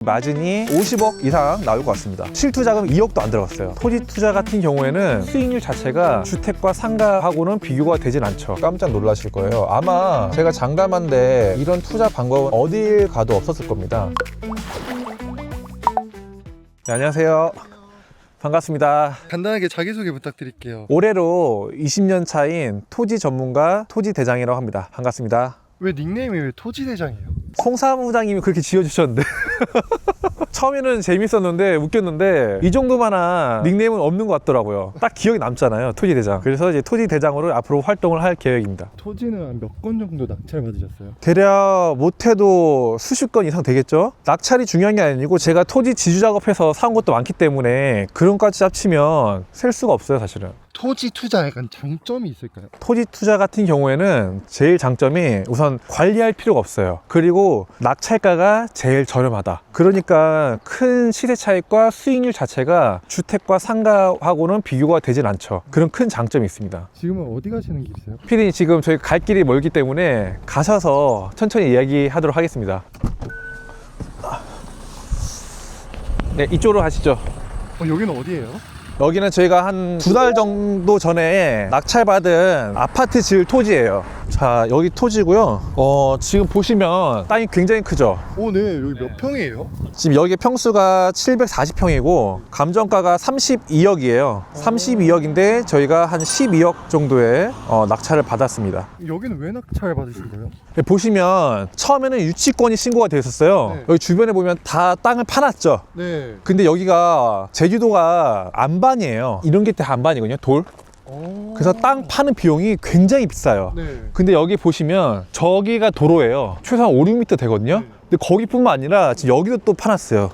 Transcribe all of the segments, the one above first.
마진이 50억 이상 나올 것 같습니다. 실투자금 2억도 안 들어갔어요. 토지 투자 같은 경우에는 수익률 자체가 주택과 상가하고는 비교가 되진 않죠. 깜짝 놀라실 거예요. 아마 제가 장담한데 이런 투자 방법은 어딜 가도 없었을 겁니다. 네, 안녕하세요. 반갑습니다. 간단하게 자기소개 부탁드릴게요. 올해로 20년 차인 토지 전문가 토지대장이라고 합니다. 반갑습니다. 왜 닉네임이 왜 토지대장이에요? 송 사무장님이 그렇게 지어주셨는데 처음에는 재밌었는데 웃겼는데 이 정도만한 닉네임은 없는 것 같더라고요. 딱 기억이 남잖아요, 토지대장. 그래서 이제 토지대장으로 앞으로 활동을 할 계획입니다. 토지는 한 몇 건 정도 낙찰 받으셨어요? 대략 못해도 수십 건 이상 되겠죠? 낙찰이 중요한 게 아니고 제가 토지 지주 작업해서 사온 것도 많기 때문에 그런 것까지 합치면 셀 수가 없어요, 사실은. 토지 투자 약간 장점이 있을까요? 토지 투자 같은 경우에는 제일 장점이 우선 관리할 필요가 없어요. 그리고 낙찰가가 제일 저렴하다. 그러니까 큰 시세 차익과 수익률 자체가 주택과 상가하고는 비교가 되진 않죠. 그런 큰 장점이 있습니다. 지금은 어디 가시는 길이세요? 피디님, 지금 저희 갈 길이 멀기 때문에 가셔서 천천히 이야기하도록 하겠습니다. 네, 이쪽으로 가시죠. 여기는 어디예요? 여기는 저희가 한 2달 정도 전에 낙찰받은 아파트 지을 토지예요. 자, 여기 토지고요. 지금 보시면 땅이 굉장히 크죠. 오, 네. 여기 몇 평이에요? 지금 여기 평수가 740평이고 감정가가 32억이에요. 32억인데 저희가 한 12억 정도의 낙찰을 받았습니다. 여기는 왜 낙찰 받으신 거예요? 보시면 처음에는 유치권이 신고가 되어 있었어요. 네. 여기 주변에 보면 다 땅을 파놨죠. 네. 근데 여기가 제주도가 안반이에요. 이런 게 다 안반이거든요, 돌. 그래서 땅 파는 비용이 굉장히 비싸요. 네. 근데 여기 보시면 저기가 도로예요. 최소한 5, 6m 되거든요. 근데 거기뿐만 아니라 지금 여기도 또 파놨어요.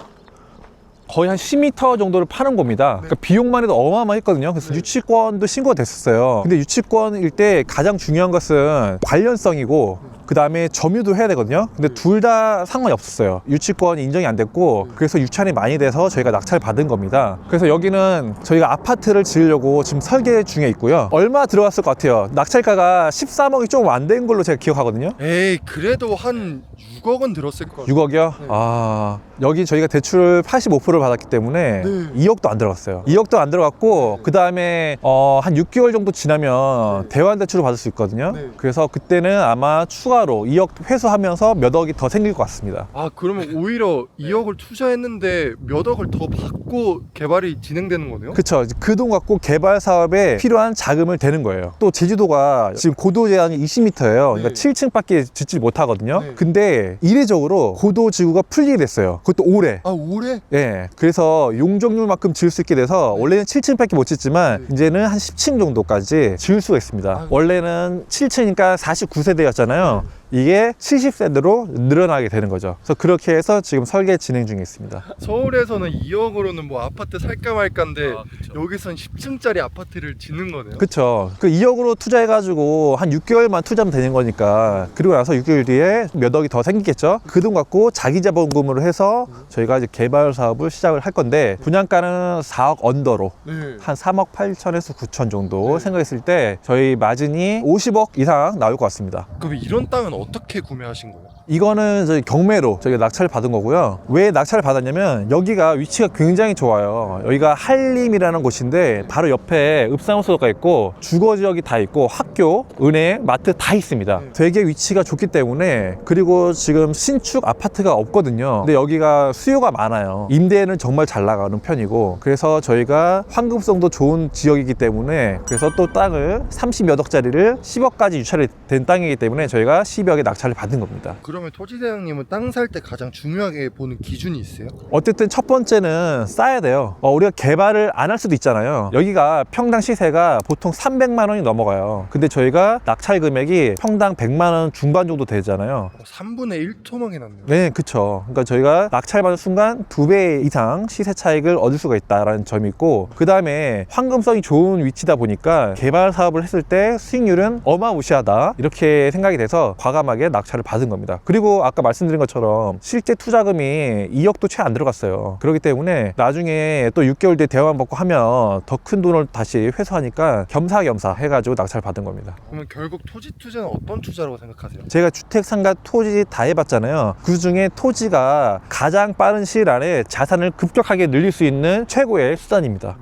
거의 한 10m 정도를 파는 겁니다. 그러니까 비용만 해도 어마어마했거든요. 그래서 유치권도 신고가 됐었어요. 근데 유치권일 때 가장 중요한 것은 관련성이고 그 다음에 점유도 해야 되거든요. 근데 둘 다 상관이 없었어요. 유치권이 인정이 안 됐고 그래서 유찰이 많이 돼서 저희가 낙찰 받은 겁니다. 그래서 여기는 저희가 아파트를 지으려고 지금 설계 중에 있고요. 얼마 들어갔을 것 같아요? 낙찰가가 13억이 조금 안 된 걸로 제가 기억하거든요. 에이, 그래도 한 6억 원 들었을 것 같아요. 6억이요? 네. 아, 여기 저희가 대출을 85%를 받았기 때문에 네. 2억도 안 들어갔어요. 2억도 안 들어갔고 그 다음에 한 6개월 정도 지나면 대환 대출을 받을 수 있거든요. 네. 그래서 그때는 아마 추가로 2억 회수하면서 몇 억이 더 생길 것 같습니다. 아, 그러면 오히려 2억을 투자했는데 몇 억을 더 받고 개발이 진행되는 거네요? 그쵸. 그 돈 갖고 개발 사업에 필요한 자금을 대는 거예요. 또 제주도가 지금 고도 제한이 20m예요. 그러니까 네. 7층밖에 짓지 못하거든요. 네. 근데 이례적으로 고도 지구가 풀리게 됐어요. 그것도 올해. 아, 올해? 예, 그래서 용적률만큼 지을 수 있게 돼서 네. 원래는 7층밖에 못 짓지만 네. 이제는 한 10층 정도까지 지을 수가 있습니다. 아유. 원래는 7층이니까 49세대였잖아요. 이게 70세대로 늘어나게 되는 거죠. 그래서 그렇게 해서 지금 설계 진행 중에 있습니다. 서울에서는 2억으로는 뭐 아파트 살까 말까인데 여기선 10층짜리 아파트를 짓는 거네요? 그쵸. 그 2억으로 투자해가지고 한 6개월만 투자하면 되는 거니까 그리고 나서 6개월 뒤에 몇 억이 더 생기겠죠. 그 돈 갖고 자기 자본금으로 해서 저희가 이제 개발 사업을 시작을 할 건데 분양가는 4억 언더로 네. 한 3억 8천에서 9천 정도 생각했을 때 저희 마진이 50억 이상 나올 것 같습니다. 그럼 이런 땅은 어떻게 구매하신 거예요? 이거는 저희 경매로 저희가 낙찰을 받은 거고요. 왜 낙찰을 받았냐면 여기가 위치가 굉장히 좋아요. 여기가 한림이라는 곳인데 바로 옆에 읍사무소가 있고 주거 지역이 다 있고 학교, 은행, 마트 다 있습니다. 되게 위치가 좋기 때문에 그리고 지금 신축 아파트가 없거든요. 근데 여기가 수요가 많아요. 임대는 정말 잘 나가는 편이고 그래서 저희가 환급성도 좋은 지역이기 때문에 그래서 또 땅을 30몇 억짜리를 10억까지 유찰이 된 땅이기 때문에 저희가 10억에 낙찰을 받은 겁니다. 그러면 토지대장님은 땅 살 때 가장 중요하게 보는 기준이 있어요? 어쨌든 첫 번째는 싸야 돼요. 우리가 개발을 안 할 수도 있잖아요. 여기가 평당 시세가 보통 300만 원이 넘어가요. 근데 저희가 낙찰 금액이 평당 100만 원 중반 정도 되잖아요. 3분의 1토막이 났네요. 네, 그쵸. 그러니까 저희가 낙찰받은 순간 2배 이상 시세 차익을 얻을 수가 있다는 점이 있고 그 다음에 황금성이 좋은 위치다 보니까 개발 사업을 했을 때 수익률은 어마무시하다 이렇게 생각이 돼서 과감하게 낙찰을 받은 겁니다. 그리고 아까 말씀드린 것처럼 실제 투자금이 2억도 채 안 들어갔어요. 그렇기 때문에 나중에 또 6개월 뒤에 대화만 받고 하면 더 큰 돈을 다시 회수하니까 겸사겸사 해가지고 낙찰 받은 겁니다. 그러면 결국 토지 투자는 어떤 투자라고 생각하세요? 제가 주택, 상가, 토지 다 해봤잖아요. 그 중에 토지가 가장 빠른 시일 안에 자산을 급격하게 늘릴 수 있는 최고의 수단입니다.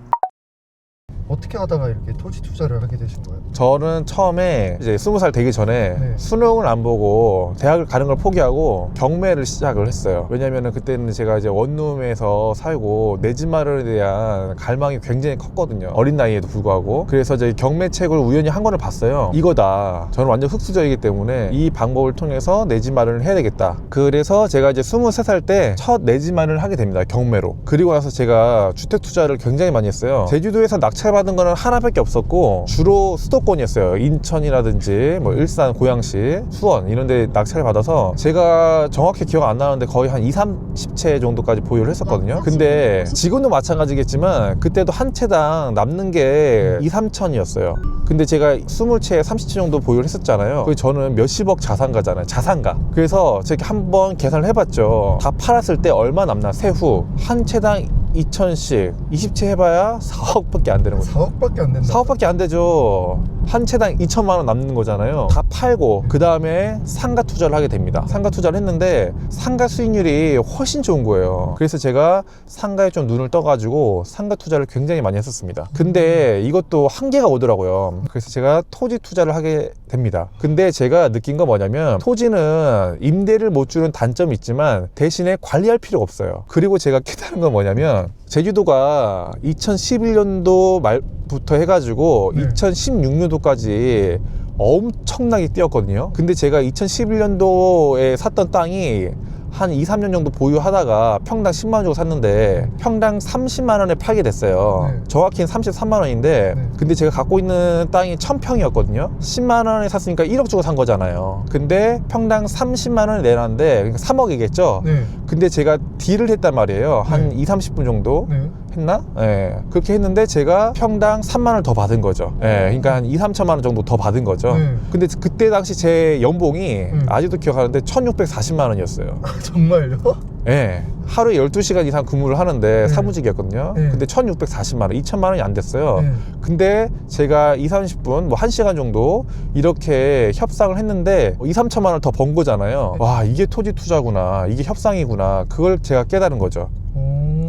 어떻게 하다가 이렇게 토지 투자를 하게 되신 거예요? 저는 처음에 이제 20살 되기 전에 네. 수능을 안 보고 대학을 가는 걸 포기하고 경매를 시작을 했어요. 왜냐면은 그때는 제가 이제 원룸에서 살고 내 집 마련에 대한 갈망이 굉장히 컸거든요. 어린 나이에도 불구하고. 그래서 이제 경매책을 우연히 한 권을 봤어요. 이거다. 저는 완전 흙수저이기 때문에 이 방법을 통해서 내 집 마련을 해야 되겠다. 그래서 제가 이제 23살 때 첫 내 집 마련을 하게 됩니다. 경매로. 그리고 나서 제가 주택 투자를 굉장히 많이 했어요. 제주도에서 낙찰 받은 거는 하나밖에 없었고 주로 수도권이었어요. 인천이라든지 뭐 일산, 고양시, 수원 이런 데 낙찰을 받아서 제가 정확히 기억 안 나는데 거의 한 20-30채 정도까지 보유를 했었거든요. 근데 지금도 마찬가지겠지만 그때도 한 채당 남는 게 2-3천이었어요. 근데 제가 20채, 30채 정도 보유를 했었잖아요. 그래서 저는 몇십억 자산가잖아요. 자산가. 그래서 제가 한번 계산을 해봤죠. 다 팔았을 때 얼마 남나 세후 한 채당 2천씩 20채 해봐야 4억밖에 안 되는 거죠. 4억밖에 안 된다. 4억밖에 안 되죠. 한 채당 2천만 원 남는 거잖아요. 다 팔고 그 다음에 상가 투자를 하게 됩니다. 상가 투자를 했는데 상가 수익률이 훨씬 좋은 거예요. 그래서 제가 상가에 좀 눈을 떠가지고 상가 투자를 굉장히 많이 했었습니다. 근데 이것도 한계가 오더라고요. 그래서 제가 토지 투자를 하게 됩니다. 근데 제가 느낀 건 뭐냐면 토지는 임대를 못 주는 단점이 있지만 대신에 관리할 필요가 없어요. 그리고 제가 깨달은 건 뭐냐면 제주도가 2011년도 말부터 해가지고 네. 2016년도까지 엄청나게 뛰었거든요. 근데 제가 2011년도에 샀던 땅이 한 2-3년 정도 보유하다가 평당 10만 원 주고 샀는데 평당 30만 원에 팔게 됐어요. 네. 정확히는 33만 원인데 네. 근데 제가 갖고 있는 땅이 1000평이었거든요. 10만 원에 샀으니까 1억 주고 산 거잖아요. 근데 평당 30만 원에 내놨는데 그러니까 3억이겠죠. 네. 근데 제가 딜을 했단 말이에요. 한 2-30분 정도 네. 했나? 예. 그렇게 했는데 제가 평당 3만 원을 더 받은 거죠. 예. 그러니까 한 2-3천만 원 정도 더 받은 거죠. 네. 근데 그때 당시 제 연봉이 아직도 기억하는데 1640만 원이었어요. 정말요? 예. 하루에 12시간 이상 근무를 하는데 사무직이었거든요. 네. 근데 1640만 원, 2천만 원이 안 됐어요. 네. 근데 제가 2-30분, 뭐 1시간 정도 이렇게 협상을 했는데 2-3천만 원을 더 번 거잖아요. 와, 이게 토지 투자구나. 이게 협상이구나. 그걸 제가 깨달은 거죠.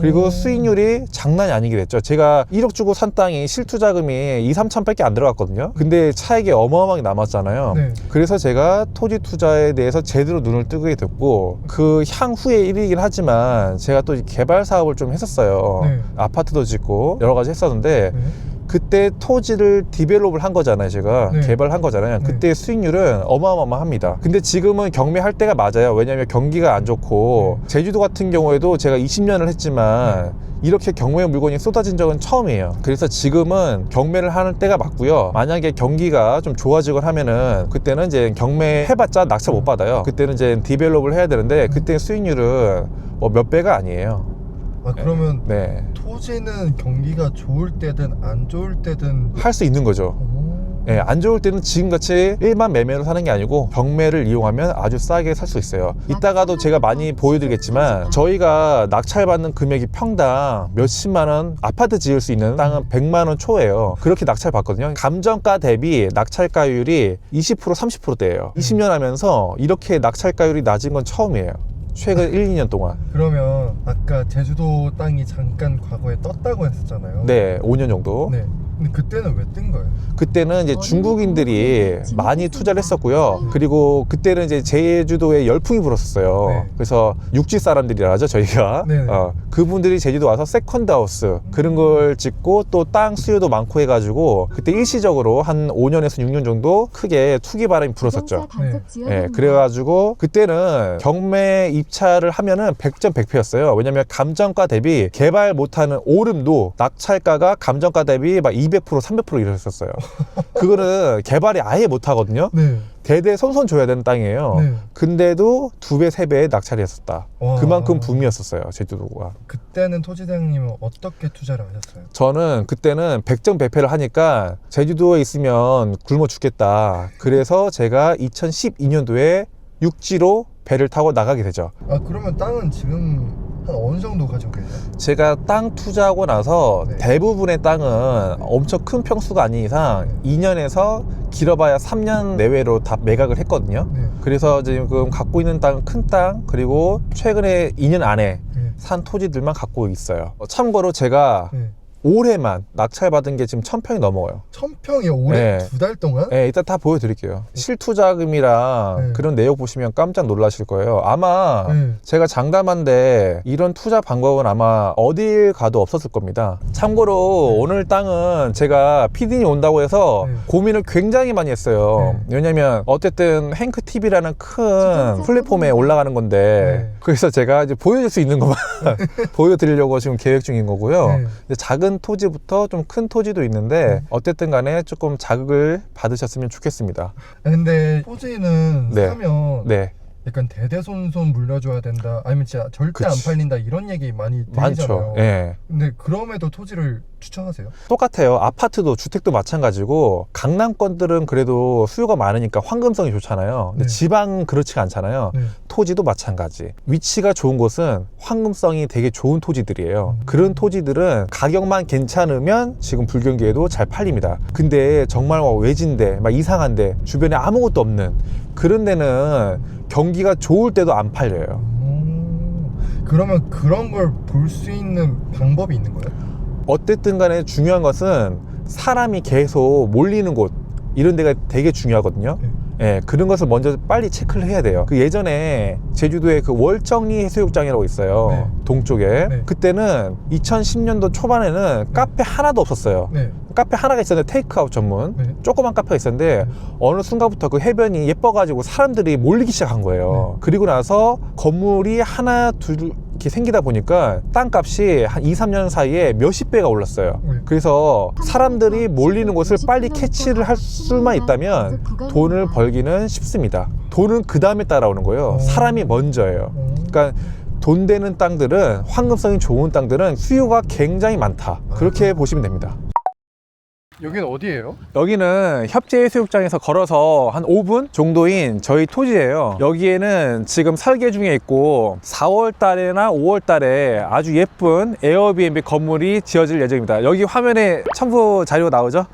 그리고 수익률이 장난이 아니게 됐죠. 제가 1억 주고 산 땅이 실투자금이 2-3천 밖에 안 들어갔거든요. 근데 차익이 어마어마하게 남았잖아요. 네. 그래서 제가 토지 투자에 대해서 제대로 눈을 뜨게 됐고 그 향후의 일이긴 하지만 제가 또 개발 사업을 좀 했었어요. 네. 아파트도 짓고 여러 가지 했었는데 네. 그때 토지를 디벨롭을 한 거잖아요. 제가 네. 개발한 거잖아요. 네. 그때 수익률은 어마어마합니다. 근데 지금은 경매할 때가 맞아요. 왜냐하면 경기가 안 좋고 제주도 같은 경우에도 제가 20년을 했지만 이렇게 경매 물건이 쏟아진 적은 처음이에요. 그래서 지금은 경매를 하는 때가 맞고요. 만약에 경기가 좀 좋아지거나 하면은 그때는 이제 경매 해봤자 낙찰 못 받아요. 그때는 이제 디벨롭을 해야 되는데 그때 수익률은 뭐 몇 배가 아니에요. 아, 그러면 네. 토지는 경기가 좋을 때든 안 좋을 때든 할 수 있는 거죠. 예, 안 좋을 때는 지금같이 일반 매매로 사는 게 아니고 경매를 이용하면 아주 싸게 살 수 있어요. 이따가도 제가 많이 보여드리겠지만 저희가 낙찰받는 금액이 평당 몇십만 원, 아파트 지을 수 있는 땅은 100만 원 초예요. 그렇게 낙찰받거든요. 감정가 대비 낙찰가율이 20% 30%대예요. 20년 하면서 이렇게 낙찰가율이 낮은 건 처음이에요. 최근 1-2년 동안. 그러면 아까 제주도 땅이 잠깐 과거에 떴다고 했었잖아요. 네, 5년 정도. 네. 근데 그때는 왜 뜬 거예요? 그때는 이제 중국인들이 많이 투자를 했었고요. 그리고 그때는 이제 제주도에 열풍이 불었었어요. 네. 그래서 육지 사람들이라 하죠, 저희가. 네네. 그분들이 제주도 와서 세컨드 하우스 그런 걸 짓고 또 땅 수요도 많고 해가지고 그때 일시적으로 한 5년에서 6년 정도 크게 투기 바람이 불었었죠. 예, 그래가지고 그때는 경매 입찰을 하면은 100점 100패였어요. 왜냐면 감정가 대비 개발 못하는 오름도 낙찰가가 감정가 대비 막 200% 300% 이랬었어요. 그거는 개발이 아예 못하거든요. 네. 대대손손 줘야 되는 땅이에요. 네. 근데도 2배 3배의 낙찰이 했었다. 와. 그만큼 붐이었었어요, 제주도가. 그때는 토지대장님은 어떻게 투자를 하셨어요? 저는 그때는 100점 100패를 하니까 제주도에 있으면 굶어 죽겠다. 그래서 제가 2012년도에 육지로 배를 타고 나가게 되죠. 아 그러면 땅은 지금 한 어느 정도 가지고 계세요? 제가 땅 투자하고 나서 네. 대부분의 땅은 엄청 큰 평수가 아닌 이상 2년에서 길어봐야 3년 내외로 다 매각을 했거든요. 네. 그래서 지금 갖고 있는 땅은 큰 땅, 그리고 최근에 2년 안에 네. 산 토지들만 갖고 있어요. 참고로 제가 네. 올해만 낙찰받은 게 지금 1000평이 넘어요. 1000평이 올해 네. 2달 동안? 네, 이따 다 보여드릴게요. 실투자금이랑 네. 그런 내용 보시면 깜짝 놀라실 거예요. 아마 네. 제가 장담한데 이런 투자 방법은 아마 어딜 가도 없었을 겁니다. 참고로 네. 오늘 땅은 제가 PD님 온다고 해서 네. 고민을 굉장히 많이 했어요. 왜냐면 어쨌든 행크TV라는 큰 플랫폼에 올라가는 건데 네. 그래서 제가 이제 보여줄 수 있는 것만 보여드리려고 지금 계획 중인 거고요. 네. 근데 작은 토지부터 좀 큰 토지도 있는데 어쨌든 간에 조금 자극을 받으셨으면 좋겠습니다. 근데 토지는 네. 사면 네, 약간 대대손손 물려줘야 된다, 아니면 진짜 절대 그치. 안 팔린다 이런 얘기 많이 많죠. 들리잖아요. 예. 근데 그럼에도 토지를 추천하세요? 똑같아요. 아파트도 주택도 마찬가지고 강남권들은 그래도 수요가 많으니까 황금성이 좋잖아요. 근데 네. 지방 그렇지가 않잖아요. 네. 토지도 마찬가지. 위치가 좋은 곳은 황금성이 되게 좋은 토지들이에요. 그런 토지들은 가격만 괜찮으면 지금 불경기에도 잘 팔립니다. 근데 정말 막 외진데 막 이상한데 주변에 아무것도 없는 그런 데는 경기가 좋을 때도 안 팔려요. 그러면 그런 걸 볼 수 있는 방법이 있는 거예요? 어쨌든 간에 중요한 것은 사람이 계속 몰리는 곳 이런 데가 되게 중요하거든요. 네. 예, 그런 것을 먼저 빨리 체크를 해야 돼요. 그 예전에 제주도에 그 월정리 해수욕장이라고 있어요. 네. 동쪽에. 네. 그때는 2010년도 초반에는 카페 하나도 없었어요. 네. 카페 하나가 있었는데 테이크아웃 전문 네. 조그만 카페가 있었는데 어느 순간부터 그 해변이 예뻐가지고 사람들이 몰리기 시작한 거예요. 그리고 나서 건물이 하나 둘 이렇게 생기다 보니까 땅값이 한 2, 3년 사이에 몇십 배가 올랐어요. 네. 그래서 사람들이 몰리는 곳을 빨리 캐치를 할 수만 있다면 돈을 벌기는 쉽습니다. 돈은 그 다음에 따라오는 거예요. 사람이 먼저예요. 그러니까 돈 되는 땅들은, 황금성이 좋은 땅들은 수요가 굉장히 많다, 그렇게 보시면 됩니다. 여기는 어디예요? 여기는 협재해수욕장에서 걸어서 한 5분 정도인 저희 토지예요. 여기에는 지금 설계 중에 있고 4월 달에나 5월 달에 아주 예쁜 에어비앤비 건물이 지어질 예정입니다. 여기 화면에 첨부 자료가 나오죠?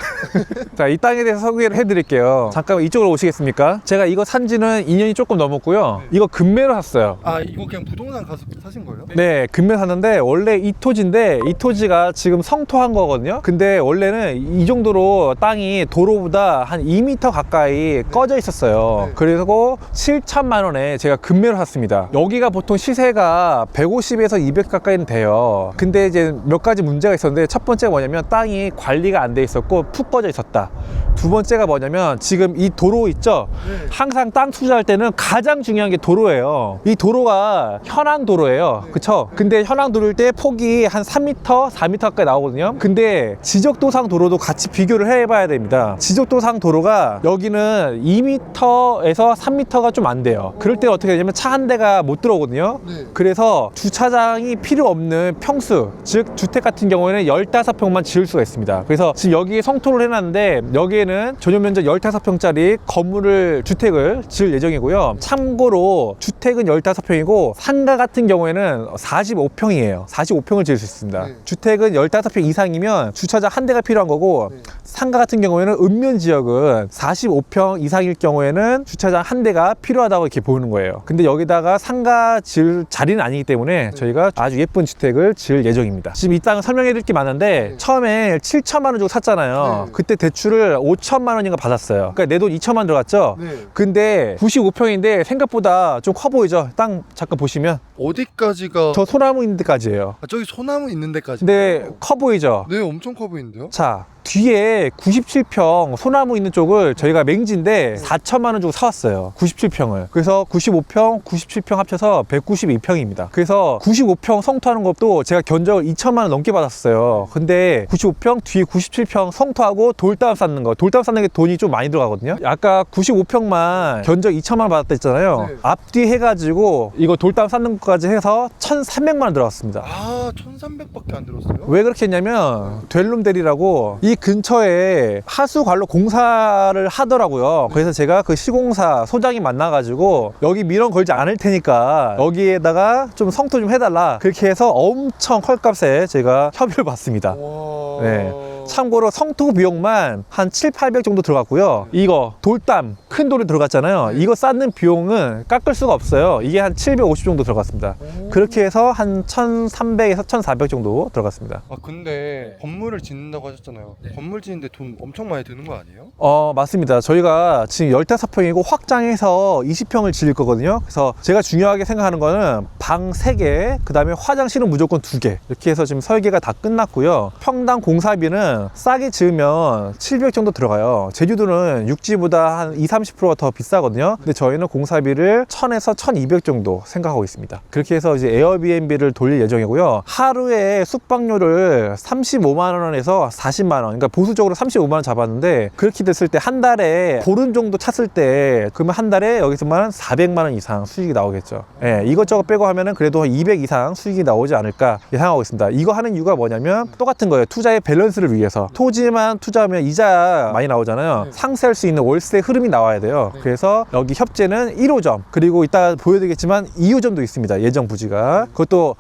자, 이 땅에 대해서 소개를 해드릴게요. 잠깐 이쪽으로 오시겠습니까? 제가 이거 산 지는 2년이 조금 넘었고요. 이거 금매로 샀어요. 아 이거 그냥 부동산 가서 사신 거예요? 네, 금매 샀는데 원래 이 토지인데 이 토지가 지금 성토한 거거든요. 근데 원래는 이 정도로 땅이 도로보다 한 2m 가까이 꺼져 있었어요. 네. 그리고 7천만 원에 제가 금매로 샀습니다. 여기가 보통 시세가 150에서 200 가까이는 돼요. 근데 이제 몇 가지 문제가 있었는데, 첫 번째가 뭐냐면 땅이 관리가 안 돼 있었고 푹 꺼져 있었다. 두 번째가 뭐냐면 지금 이 도로 있죠? 네. 항상 땅 투자할 때는 가장 중요한 게 도로예요. 이 도로가 현황 도로예요. 그쵸? 근데 현황 도로일 때 폭이 한 3m, 4m 가까이 나오거든요. 근데 지적도상 도로도 같이 비교를 해봐야 됩니다. 지적도상 도로가 여기는 2m에서 3m가 좀 안 돼요. 그럴 때 어떻게 되냐면 차 한 대가 못 들어오거든요. 네. 그래서 주차장이 필요 없는 평수, 즉 주택 같은 경우에는 15평만 지을 수가 있습니다. 그래서 지금 여기에 성토를 해놨는데 여기에는 전용 면적 15평짜리 건물을, 주택을 지을 예정이고요. 참고로 주택은 15평이고 상가 같은 경우에는 45평이에요. 45평을 지을 수 있습니다. 네. 주택은 15평 이상이면 주차장 한 대가 필요한 거고, 네. 상가 같은 경우에는 읍면 지역은 45평 이상일 경우에는 주차장 한 대가 필요하다고 이렇게 보는 거예요. 근데 여기다가 상가 지을 자리는 아니기 때문에 저희가 아주 예쁜 주택을 지을 예정입니다. 지금 이 땅은 설명해 드릴 게 많은데 처음에 7천만 원 주고 샀잖아요. 네. 그때 대출을 5천만 원인가 받았어요. 그러니까 내 돈 2천만 원 들어갔죠. 네. 근데 95평인데 생각보다 좀 커 보이죠? 땅 잠깐 보시면 어디까지가? 저 소나무 있는 데까지예요. 아, 저기 소나무 있는 데까지. 근데 커 보이죠? 네, 엄청 커 보이는데요? 자, 뒤에 97평 소나무 있는 쪽을 저희가 맹지인데 4천만 원 주고 사왔어요. 97평을. 그래서 95평, 97평 합쳐서 192평입니다. 그래서 95평 성토하는 것도 제가 견적을 2천만 원 넘게 받았어요. 근데 95평, 뒤에 97평 성토하고 돌담 쌓는 거. 돌담 쌓는 게 돈이 좀 많이 들어가거든요. 아까 95평만 견적 2천만 원 받았다 했잖아요. 네. 앞뒤 해가지고 이거 돌담 쌓는 것까지 해서 1,300만 원 들어갔습니다. 아, 1300밖에 안 들었어요? 왜 그렇게 했냐면 델룸 대리라고 이 이 근처에 하수관로 공사를 하더라고요. 그래서 제가 그 시공사 소장이 만나가지고 여기 민원 걸지 않을 테니까 여기에다가 좀 성토 좀 해달라, 그렇게 해서 엄청 헐값에 제가 협의를 받습니다. 와... 네. 참고로 성토 비용만 한 700~800 정도 들어갔고요. 이거 돌담 큰 돌이 들어갔잖아요. 이거 쌓는 비용은 깎을 수가 없어요. 이게 한 750 정도 들어갔습니다. 그렇게 해서 한 1300에서 1400 정도 들어갔습니다. 아 근데 건물을 짓는다고 하셨잖아요. 건물 짓는데 돈 엄청 많이 드는 거 아니에요? 맞습니다. 저희가 지금 15평이고 확장해서 20평을 지을 거거든요. 그래서 제가 중요하게 생각하는 거는 방 3개, 그 다음에 화장실은 무조건 2개, 이렇게 해서 지금 설계가 다 끝났고요. 평당 공사비는 싸게 지으면 700 정도 들어가요. 제주도는 육지보다 한 20~30%가 더 비싸거든요. 근데 저희는 공사비를 1000에서 1200 정도 생각하고 있습니다. 그렇게 해서 이제 에어비앤비를 돌릴 예정이고요. 하루에 숙박료를 35만 원에서 40만 원, 그러니까 보수적으로 35만 원 잡았는데, 그렇게 됐을 때 한 달에 보름 정도 찼을 때 그러면 한 달에 여기서만 400만 원 이상 수익이 나오겠죠. 예, 이것저것 빼고 하면은 그래도 한 200 이상 수익이 나오지 않을까 예상하고 있습니다. 이거 하는 이유가 뭐냐면 똑같은 거예요. 투자의 밸런스를 위해서. 토지만 투자하면 이자 많이 나오잖아요. 상세할 수 있는 월세 흐름이 나와야 돼요. 그래서 여기 협재는 1호점, 그리고 이따 보여드리겠지만 2호점도 있습니다. 예정 부지가. 그것도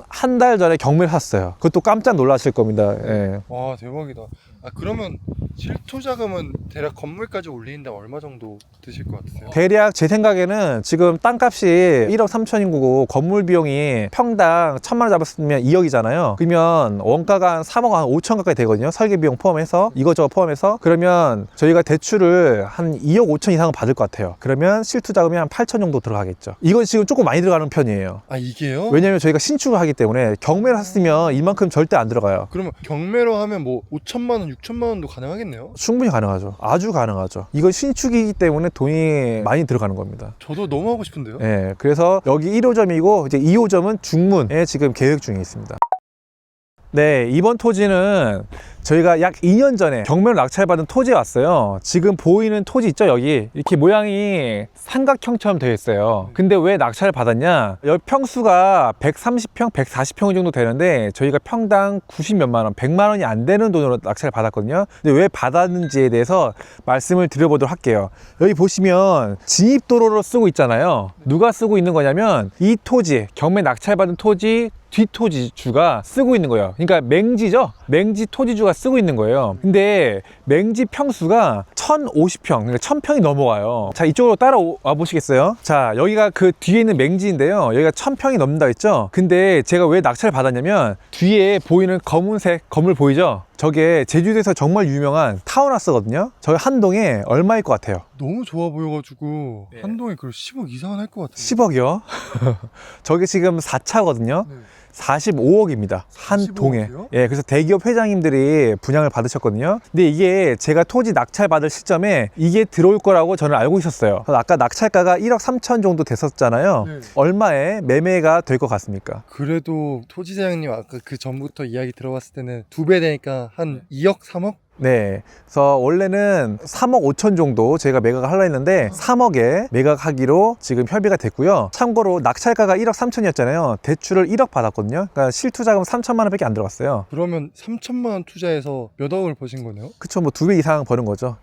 한 달 전에 경매를 샀어요. 그것도 깜짝 놀라실 겁니다. 예. 와 대박이다. 아 그러면 실토 자금은 대략 건물까지 올리는데 얼마 정도 드실 것 같으세요? 대략 제 생각에는 지금 땅값이 1억 3천인 거고 건물 비용이 평당 1000만 원 잡았으면 2억이잖아요. 그러면 원가가 한 3억 한 5천 가까이 되거든요. 설계 비용 포함해서, 이것저것 포함해서. 그러면 저희가 대출을 한 2억 5천 이상은 받을 것 같아요. 그러면 실투 자금이 한 8천 정도 들어가겠죠. 이건 지금 조금 많이 들어가는 편이에요. 아 이게요? 왜냐면 저희가 신축을 하기 때문에. 경매를 했으면 이만큼 절대 안 들어가요. 그러면 경매로 하면 뭐 5천만 원, 6천만 원도 가능하겠네요? 충분히 가능하죠. 아주 가능하죠. 이건 신축이기 때문에 돈이 많이 들어가는 겁니다. 저도 너무 하고 싶은데요? 네, 그래서 여기 1호점이고 이제 2호점은 중문에 지금 계획 중에 있습니다. 네, 이번 토지는 저희가 약 2년 전에 경매로 낙찰받은 토지에 왔어요. 지금 보이는 토지 있죠? 여기 이렇게 모양이 삼각형처럼 되어 있어요. 근데 왜 낙찰을 받았냐? 여기 평수가 130평, 140평 정도 되는데 저희가 평당 90 몇만 원, 100만 원이 안 되는 돈으로 낙찰을 받았거든요. 근데 왜 받았는지에 대해서 말씀을 드려보도록 할게요. 여기 보시면 진입도로로 쓰고 있잖아요. 누가 쓰고 있는 거냐면 이 토지, 경매 낙찰받은 토지 뒷토지주가 쓰고 있는 거예요. 그러니까 맹지죠? 맹지 토지주가 쓰고 있는 거예요. 근데 맹지 평수가 1050평, 그러니까 1000평이 넘어가요. 자, 이쪽으로 따라와 보시겠어요? 자, 여기가 그 뒤에 있는 맹지인데요. 여기가 1000평이 넘는다 했죠? 근데 제가 왜 낙찰을 받았냐면 뒤에 보이는 검은색 건물 보이죠? 저게 제주도에서 정말 유명한 타운하우스거든요. 저희 한 동에 얼마일 것 같아요? 너무 좋아 보여가지고 한 동에 그걸 10억 이상은 할 것 같아요. 10억이요? 저게 지금 4차거든요. 네. 45억입니다. 한 45억이요? 동에. 예, 그래서 대기업 회장님들이 분양을 받으셨거든요. 근데 이게 제가 토지 낙찰 받을 시점에 이게 들어올 거라고 저는 알고 있었어요. 그래서 아까 낙찰가가 1억 3천 정도 됐었잖아요. 네. 얼마에 매매가 될 것 같습니까? 그래도 토지 사장님 아까 그 전부터 이야기 들어봤을 때는 2배 되니까 한 2억, 3억? 네, 그래서 원래는 3억 5천 정도 제가 매각을 하려 했는데 3억에 매각하기로 지금 협의가 됐고요. 참고로 낙찰가가 1억 3천이었잖아요. 대출을 1억 받았거든요. 그러니까 실투자금 3천만 원밖에 안 들어갔어요. 그러면 3천만 원 투자해서 몇 억을 버신 거네요? 그쵸, 뭐 2배 이상 버는 거죠.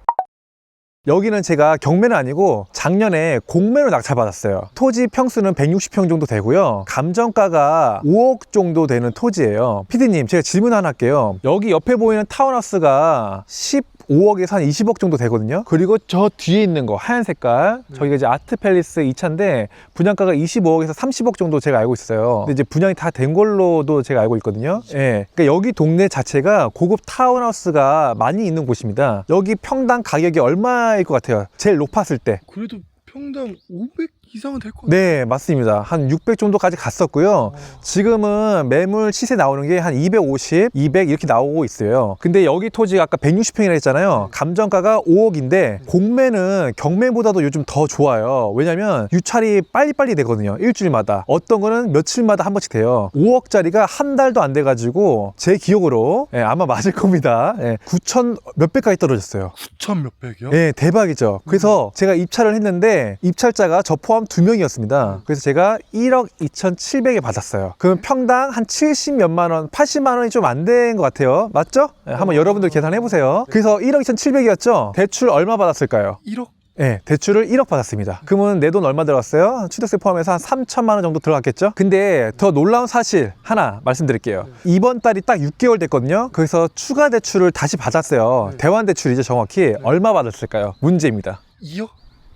여기는 제가 경매는 아니고 작년에 공매로 낙찰받았어요. 토지 평수는 160평 정도 되고요. 감정가가 5억 정도 되는 토지예요. 피디님, 제가 질문 하나 할게요. 여기 옆에 보이는 타운하우스가 15억에서 한 20억 정도 되거든요. 그리고 저 뒤에 있는 거 하얀 색깔, 저기가 이제 아트팰리스 2차인데 분양가가 25억에서 30억 정도 제가 알고 있어요. 근데 이제 분양이 다 된 걸로도 제가 알고 있거든요. 예. 그러니까 여기 동네 자체가 고급 타운하우스가 많이 있는 곳입니다. 여기 평당 가격이 얼마일 것 같아요? 제일 높았을 때. 그래도 평당 500 이상은 될 것 같아요. 네, 맞습니다. 한 600 정도까지 갔었고요. 지금은 매물 시세 나오는 게 한 250, 200 이렇게 나오고 있어요. 근데 여기 토지가 아까 160평이라 했잖아요. 감정가가 5억인데 공매는 경매보다도 요즘 더 좋아요. 왜냐면 유찰이 빨리빨리 되거든요. 일주일마다. 어떤 거는 며칠마다 한 번씩 돼요. 5억짜리가 한 달도 안 돼가지고 제 기억으로 아마 맞을 겁니다. 9천 몇백까지 떨어졌어요. 9천 몇백이요? 네, 대박이죠. 그래서 제가 입찰을 했는데 입찰자가 저 포함 포함 2명이었습니다. 그래서 제가 1억 2,700에 받았어요. 그러면 평당 한 70 몇만 원, 80만 원이 좀 안 된 것 같아요. 맞죠? 네, 한번 여러분들 계산해 보세요. 그래서 1억 2,700이었죠? 대출 얼마 받았을까요? 1억? 네, 대출을 1억 받았습니다. 그러면 내 돈 얼마 들어갔어요? 취득세 포함해서 한 3천만 원 정도 들어갔겠죠? 근데 더 놀라운 사실 하나 말씀드릴게요. 이번 달이 딱 6개월 됐거든요. 그래서 추가 대출을 다시 받았어요. 대환 대출이죠, 정확히. 얼마 받았을까요? 문제입니다. 2억?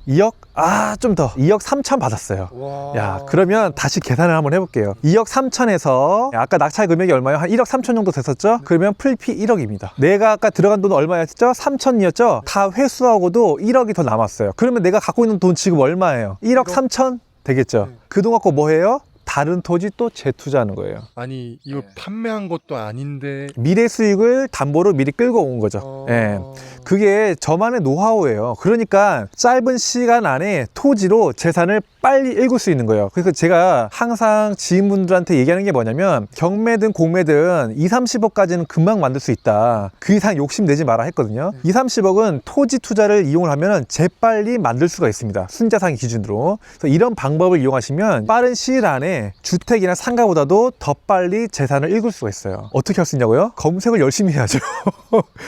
2억? 아, 좀 더. 2억 3천 받았어요. 와. 야, 그러면 다시 계산을 한번 해볼게요. 2억 3천에서 아까 낙찰 금액이 얼마예요? 한 1억 3천 정도 됐었죠? 그러면 풀피 1억입니다. 내가 아까 들어간 돈 얼마였죠? 3천이었죠? 다 회수하고도 1억이 더 남았어요. 그러면 내가 갖고 있는 돈 지금 얼마예요? 1억 3천 되겠죠? 그 돈 갖고 뭐 해요? 다른 토지 또 재투자하는 거예요. 아니 이걸 판매한 것도 아닌데 미래 수익을 담보로 미리 끌고 온 거죠. 예. 그게 저만의 노하우예요. 그러니까 짧은 시간 안에 토지로 재산을 빨리 읽을 수 있는 거예요. 그래서 제가 항상 지인분들한테 얘기하는 게 뭐냐면 경매든 공매든 2, 30억까지는 금방 만들 수 있다. 그 이상 욕심내지 마라 했거든요. 2, 30억은 토지 투자를 이용을 하면 재빨리 만들 수가 있습니다. 순자산 기준으로. 그래서 이런 방법을 이용하시면 빠른 시일 안에 주택이나 상가보다도 더 빨리 재산을 읽을 수가 있어요. 어떻게 할 수 있냐고요? 검색을 열심히 해야죠.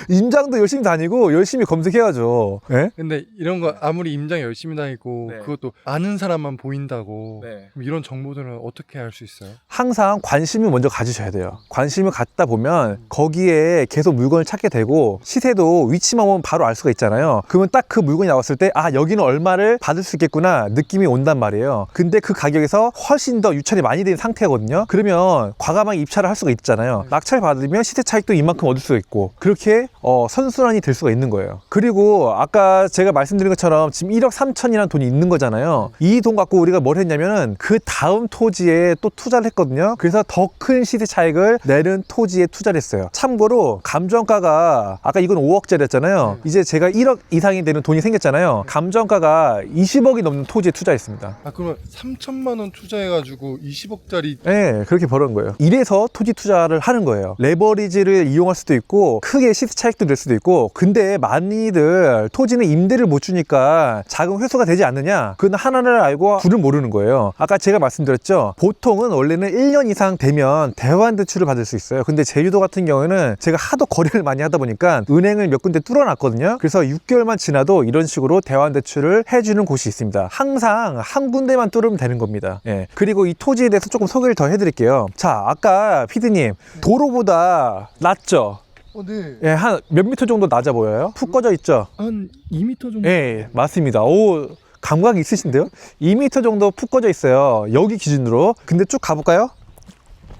임장도 열심히 다니고 열심히 검색해야죠. 네? 근데 이런 거 아무리 임장 열심히 다니고 네. 그것도 아는 사람만 보인다고 네. 그럼 이런 정보들은 어떻게 알 수 있어요? 항상 관심을 먼저 가지셔야 돼요. 관심을 갖다 보면 거기에 계속 물건을 찾게 되고 시세도 위치만 보면 바로 알 수가 있잖아요. 그러면 딱 그 물건이 나왔을 때 아, 여기는 얼마를 받을 수 있겠구나 느낌이 온단 말이에요. 근데 그 가격에서 훨씬 더 유찰이 많이 된 상태거든요. 그러면 과감하게 입찰을 할 수가 있잖아요. 낙찰 받으면 시세 차익도 이만큼 얻을 수가 있고 그렇게 선순환이 될 수가 있는 거예요. 그리고 아까 제가 말씀드린 것처럼 지금 1억 3천이라는 돈이 있는 거잖아요. 이 돈 갖고 우리가 뭘 했냐면은 그 다음 토지에 또 투자를 했거든요. 그래서 더 큰 시세 차익을 내는 토지에 투자를 했어요. 참고로 감정가가 아까 이건 5억짜리였잖아요. 이제 제가 1억 이상이 되는 돈이 생겼잖아요. 감정가가 20억이 넘는 토지에 투자했습니다. 아 그러면 3천만 원 투자해가지고 20억짜리 네, 그렇게 벌은 거예요. 이래서 토지 투자를 하는 거예요. 레버리지를 이용할 수도 있고 크게 시세 차익도 낼 수도 있고 근데 많이들 토지는 임대를 못 주니까 자금 회수가 되지 않느냐? 그건 하나를 알고 둘을 모르는 거예요. 아까 제가 말씀드렸죠. 보통은 원래는 1년 이상 되면 대환 대출을 받을 수 있어요. 근데 제주도 같은 경우에는 제가 하도 거래를 많이 하다 보니까 은행을 몇 군데 뚫어놨거든요. 그래서 6개월만 지나도 이런 식으로 대환 대출을 해주는 곳이 있습니다. 항상 한 군데만 뚫으면 되는 겁니다. 예. 그리고 이 토지에 대해서 조금 소개를 더 해드릴게요. 자, 아까 피디님 도로보다 낮죠? 네. 예, 한 몇 미터 정도 낮아 보여요? 푹 꺼져 있죠? 한 2m 정도? 예, 맞습니다. 오, 감각이 있으신데요? 2m 정도 푹 꺼져 있어요. 여기 기준으로. 근데 쭉 가볼까요?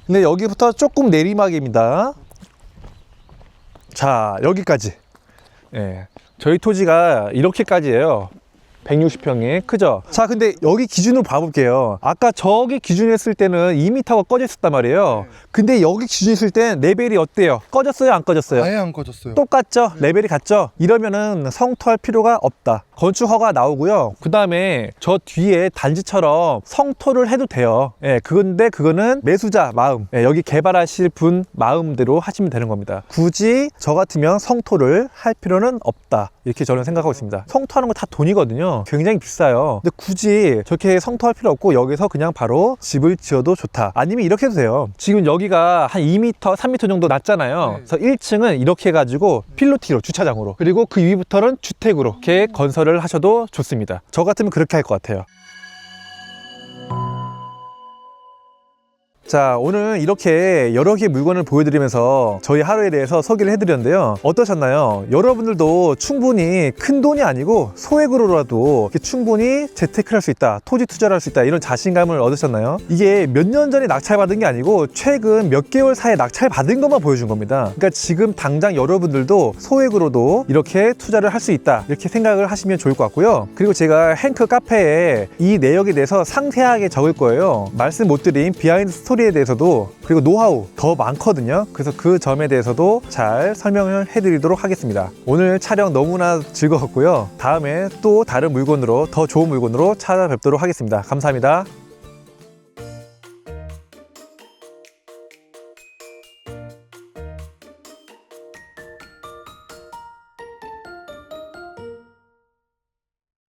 근데 여기부터 조금 내리막입니다. 자, 여기까지. 예, 저희 토지가 이렇게까지예요. 160평에 크죠? 자, 근데 여기 기준으로 봐볼게요. 아까 저기 기준 했을 때는 2m가 꺼져 있었단 말이에요. 근데 여기 기준 했을 때 레벨이 어때요? 꺼졌어요? 안 꺼졌어요? 아예 안 꺼졌어요. 똑같죠? 레벨이 같죠? 이러면은 성토할 필요가 없다. 건축 허가 나오고요. 그 다음에 저 뒤에 단지처럼 성토를 해도 돼요. 예, 그건데 그거는 매수자 마음, 예, 여기 개발하실 분 마음대로 하시면 되는 겁니다. 굳이 저 같으면 성토를 할 필요는 없다. 이렇게 저는 생각하고 있습니다. 성토하는 거 다 돈이거든요. 굉장히 비싸요. 근데 굳이 저렇게 성토할 필요 없고 여기서 그냥 바로 집을 지어도 좋다. 아니면 이렇게 해도 돼요. 지금 여기가 한 2m, 3m 정도 낮잖아요. 그래서 1층은 이렇게 해가지고 필로티로 주차장으로 그리고 그 위부터는 주택으로 이렇게 건설을 하셔도 좋습니다. 저 같으면 그렇게 할 것 같아요. 자, 오늘 이렇게 여러 개의 물건을 보여드리면서 저희 하루에 대해서 소개를 해드렸는데요. 어떠셨나요? 여러분들도 충분히 큰 돈이 아니고 소액으로라도 이렇게 충분히 재테크를 할 수 있다, 토지 투자를 할 수 있다, 이런 자신감을 얻으셨나요? 이게 몇 년 전에 낙찰받은 게 아니고 최근 몇 개월 사이에 낙찰받은 것만 보여준 겁니다. 그러니까 지금 당장 여러분들도 소액으로도 이렇게 투자를 할 수 있다, 이렇게 생각을 하시면 좋을 것 같고요. 그리고 제가 행크 카페에 이 내역에 대해서 상세하게 적을 거예요. 말씀 못 드린 비하인드 스토리에 대해서도 그리고 노하우 더 많거든요. 그래서 그 점에 대해서도 잘 설명을 해드리도록 하겠습니다. 오늘 촬영 너무나 즐거웠고요. 다음에 또 다른 물건으로 더 좋은 물건으로 찾아뵙도록 하겠습니다. 감사합니다.